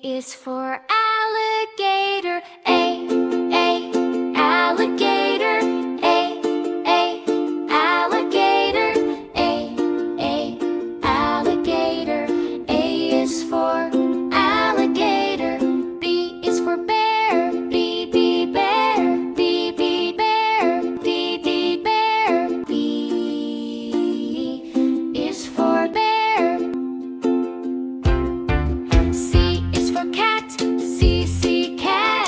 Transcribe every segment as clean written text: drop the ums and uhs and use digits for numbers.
is for alligator. Alligator. Alligator. Alligator. A is for alligator. B is for bear. B bear. B bear. B bear. B is for bear. C is for cat. C cat.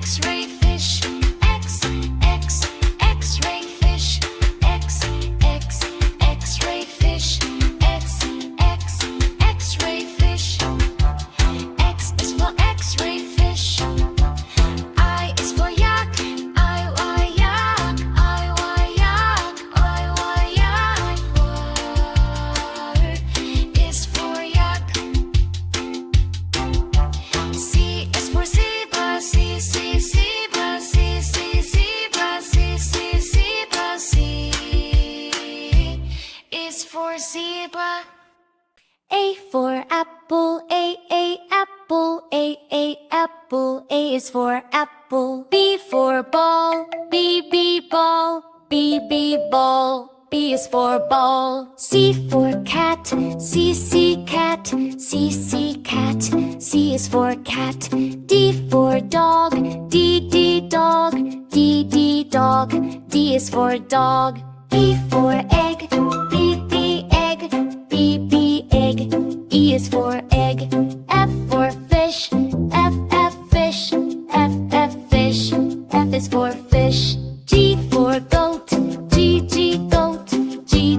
X-ray fish. X, X, X-ray fish. X, X, X-ray fish. X, X, X-ray fish. X is for X-ray fish. I is for yak. I, Y, yak. I, Y, yak. I, Y, yak. Y is for yak. C is for zebra. C, C, zebra. C, C, zebra. C, C, zebra. C is for zebra. A for apple. A, apple. A, apple. A is for apple. B for ball. B, ball. B, ball. B is for ball. C for cat. C, cat. C, cat. C is for cat. D for dog. D, dog. D, dog. D is for dog. E for egg. B, egg. B, egg. E is for egg. F for fish. F, fish. F, fish. F is for fish. G for goat. G, goat. G,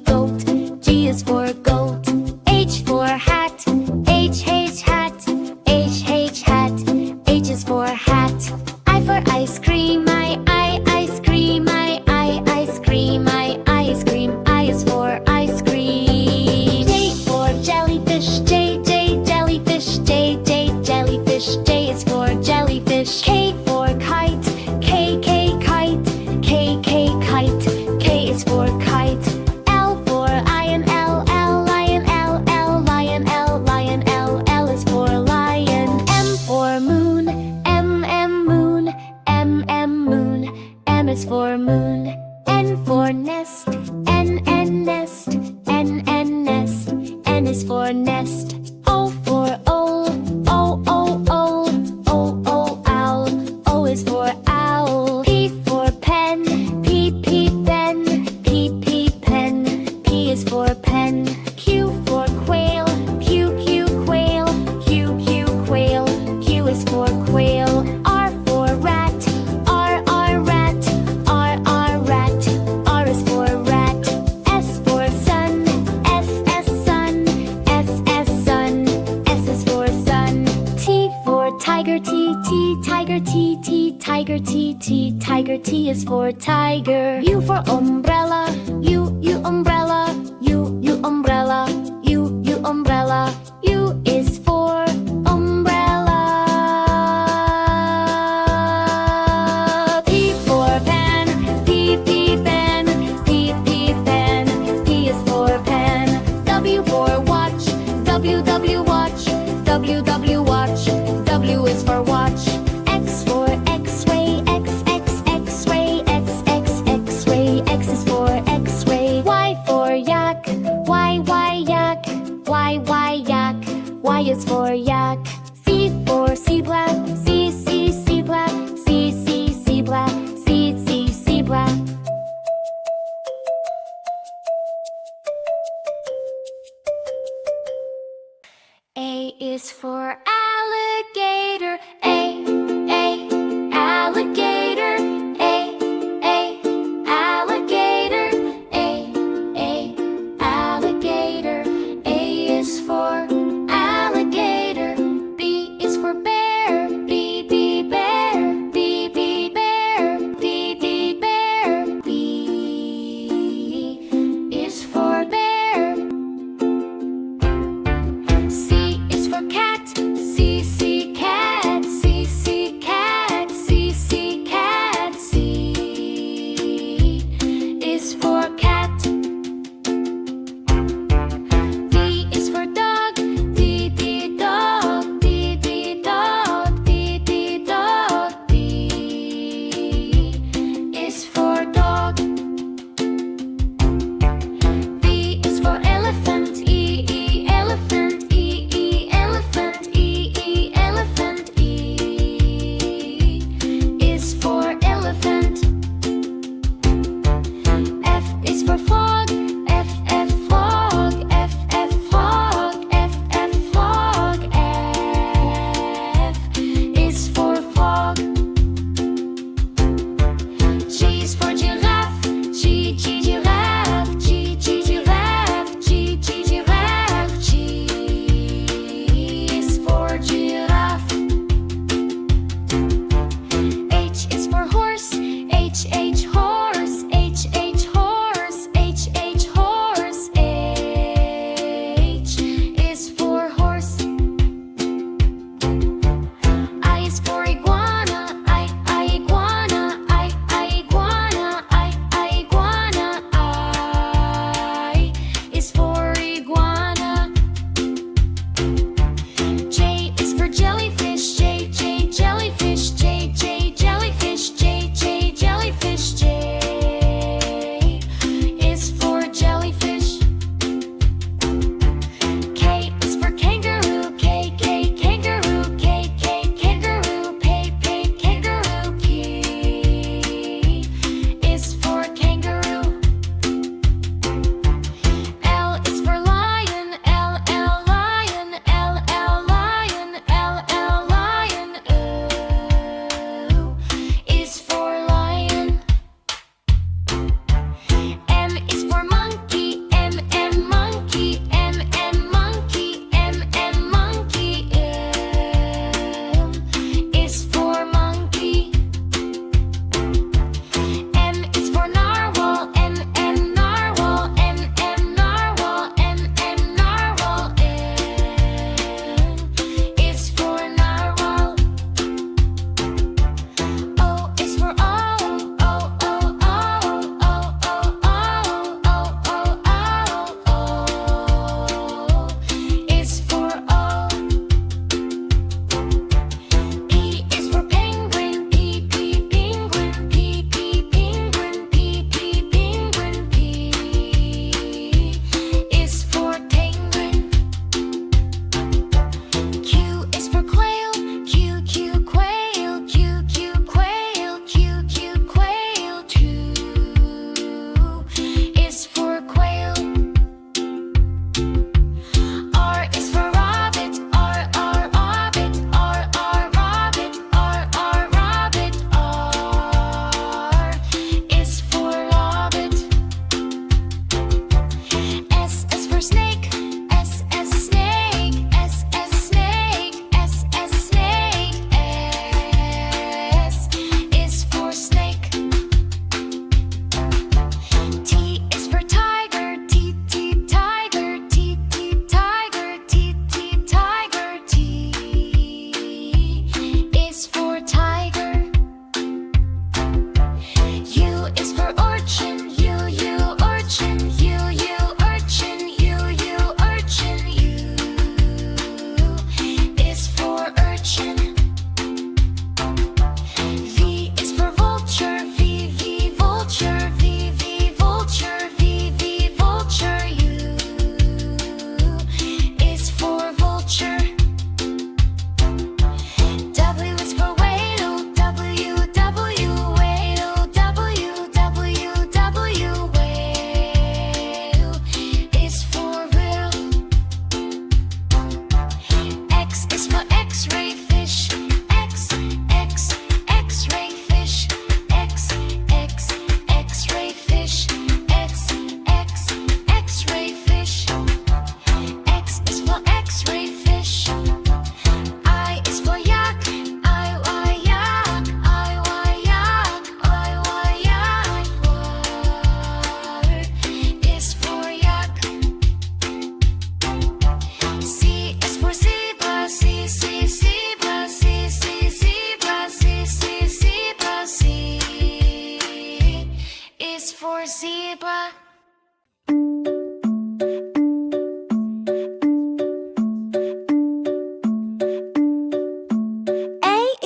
goat. G is for goat. H for hat. H, hat. H, hat. H is for hat. I for ice cream. I, ice cream. I, ice cream. I, ice cream. I is for ice cream. J for jellyfish. J, jellyfish. J, jellyfish. J is for jellyfish. K for kite. K, kite. K, kite. K is for kite. L for lion. L, lion. L, lion. L, lion. L is for lion. M for moon. M, moon. M, moon. M is for moon. N for nest. N, nest. N, nest. N is for nest. O for owl. O, owl. O, owl. O is for owl. P for pen. P, pen. P, pen. P is for pen. Q for quail. Q, quail. Q, quail. Q is for quail. R for rat. R, rat. R, rat. R is for rat. S for sun. S, sun. S, sun. S is for sun. T for tiger. T, tiger. T, tiger. T, tiger. T is for tiger. U for umbrella. U, umbrella. U, umbrella. U, umbrella. U is for umbrella. P for pen. P, pen. P, pen. P is for pen. W for watch. W, watch. W, watch. W is for watch. X for X-ray. X, X-ray. X, X-ray. X is for X-ray. Y for yak. Y,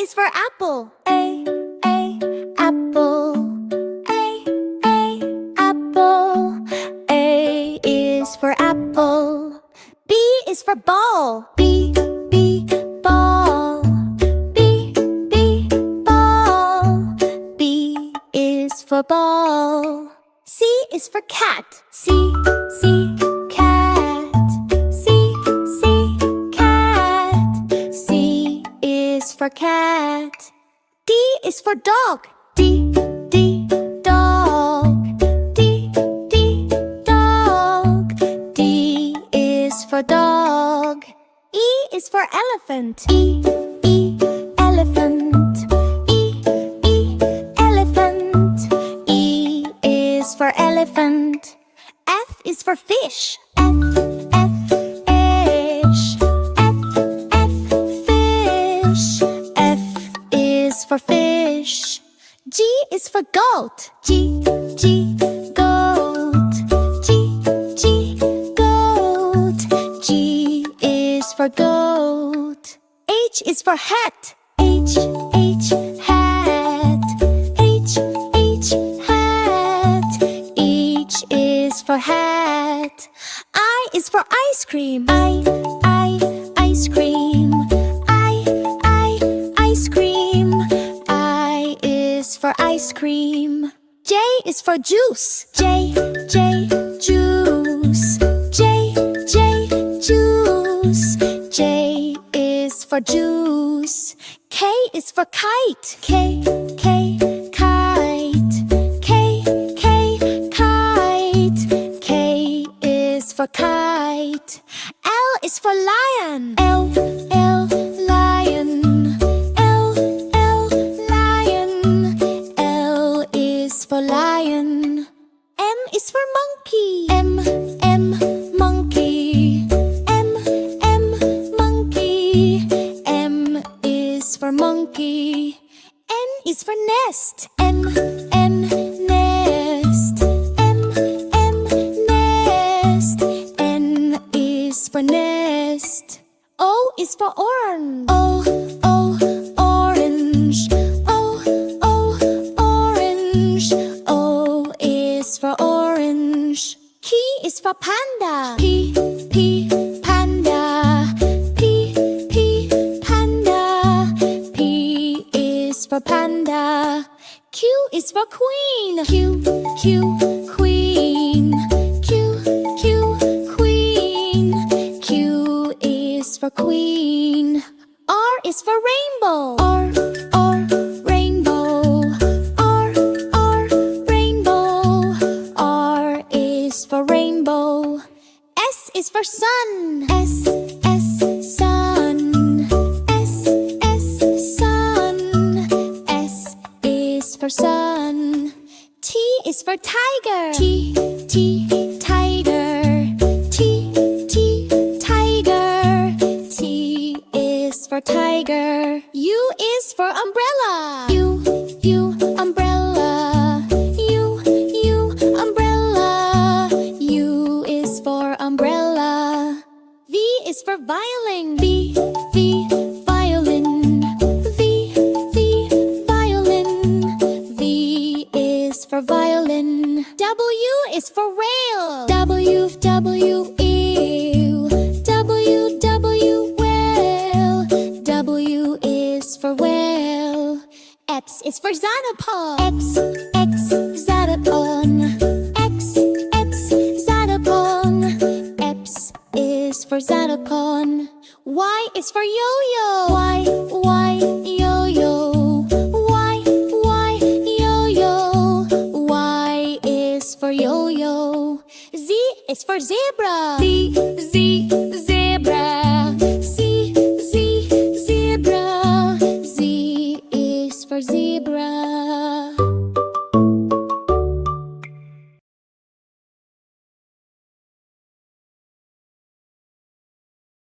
is for apple. A, apple. A, apple. A is for apple. B is for ball. B, ball. B, ball. B is for ball. C is for cat. C, cat. C, cat. C is for cat. D is for dog. D, dog. D, dog. D is for dog. E is for elephant. E, elephant. E, elephant. E is for elephant. F is for fish. F, fish. F, fish. F is for fish. G is for goat. G, goat. G, goat. G is for goat. H is for hat. H, hat. H, hat. H is for hat. I is for ice cream. I, ice cream. I, ice cream. I is for ice cream. J is for juice. J, juice. J, juice. J is for juice. K is for kite. K, kite. K, kite. K is for kite. L is for lion. L, lion. L, lion. L is for lion. M is for monkey. M, monkey. M, monkey. M is for monkey. N is for nest. N, nest. M, nest. N is for nest. O is for orange. Orange. Orange. O is for orange. P is for panda. P, panda. P, panda. P is for panda. Q is for queen. Q, queen. Q, queen. Q is for queen. R is for rainbow. R, rainbow. R, rainbow. R is for rainbow. S is for sun. S, sun. S, sun. S is for sun. T is for tiger. T, tiger. T, tiger. T is for tiger. U is for umbrella. U, umbrella. U, umbrella. U is for umbrella. V is for violin. V, violin. V, violin. V is for violin. W is for whale. W, whale. W is for whale. X is for xylophone. X, xylophone. X, xylophone. X is for xylophone. Y is for yo-yo. Y, yo-yo. Y, yo-yo. Y is for yo-yo. Z is for zebra. Z, zebra. Z, zebra. Z is for zebra.